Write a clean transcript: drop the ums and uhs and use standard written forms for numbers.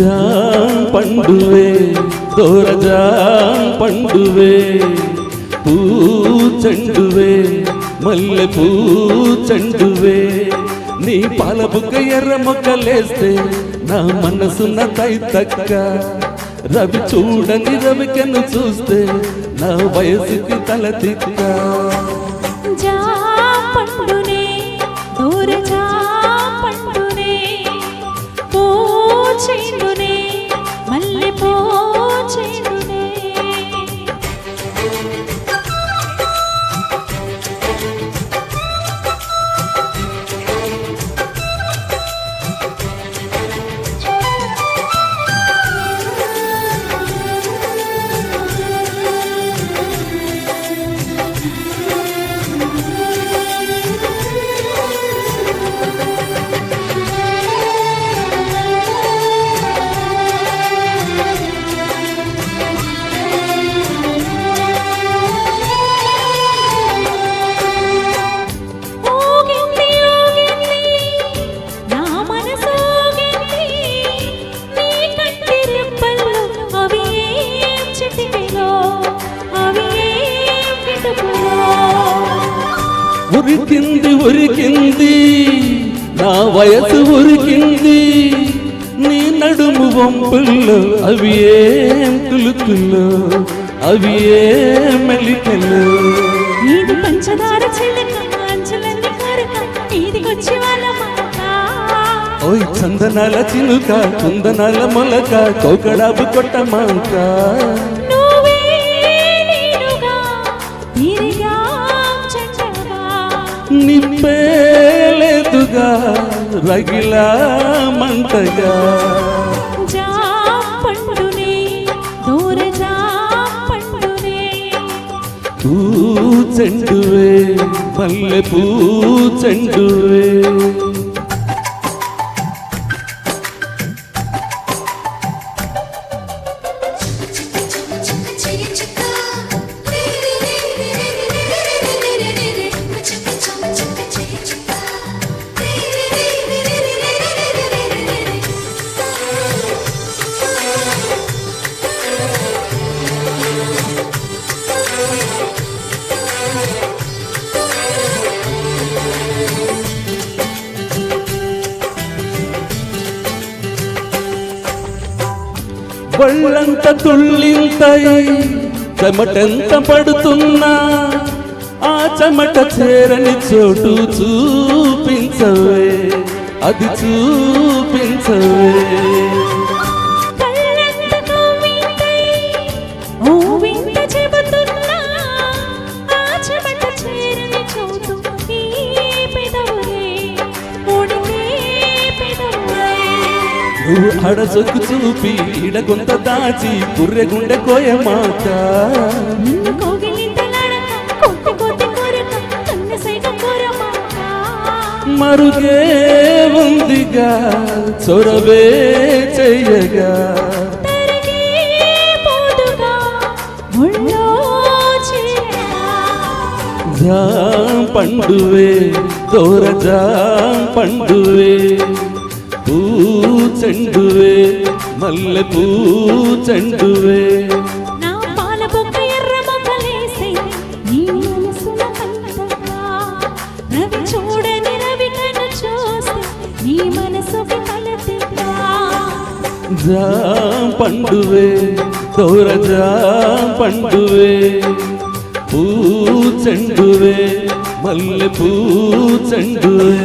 jam పండువే దోరజాం పండువే పూ చెండువే మల్లె పూ చెండువే నీ పాల బుగ్గ ఎర్ర మొక్కలేస్తే నా మనసున్న తైతక్క రవి చూడని రవికను చూస్తే నా వయసుకి తల తిక్క పండునే దూరజా పండునే పూ చెండునే మల్లె పూ చెండునే ఉరికింది ఉరికింది నా వయసు ఉరికింది నీ నడుము వంపుల్లో అవి ఏం కులుకుల్లో అవి ఏం మెలికలు ఇది పంచదార చిలక అంచలన్ని కరక ఇదికొచ్చి వాళ్ళ మాట ఓయ్ చందనాల చినుక కుందనాల మొలక కోకడాబు కొట్టమాక నిప్పేలేదుగా రగిలా మంటగా పండునే దూరజా పండునే పూ చెండువే మల్లె పూ చెండువే ఒళ్ళంత తుళ్ళింతై చెమటెంత పడుతున్నా ఆ చెమట చేరని చోటు చూపించవే అది చూపించవే నువ్వు అడసొక్కు చూపి ఇడగొంత దాచి పుర్రె గుండె కోయమాక మరుగే ఉందిగా చొరవే చెయ్యగా జాం పండువే దోరజాం పండువే పూ చెండువే మల్లె పూ చెండువే నా పాల బొక్క ఎర్ర మొక్కలేసే నీ మనసున కంటగా రవి చూడని రవి కన్ను చూస్తే నీ మనసుకి కలతిగా జాం పండువే దోరజాం పండువే పూ చెండువే మల్లె పూ చెండువే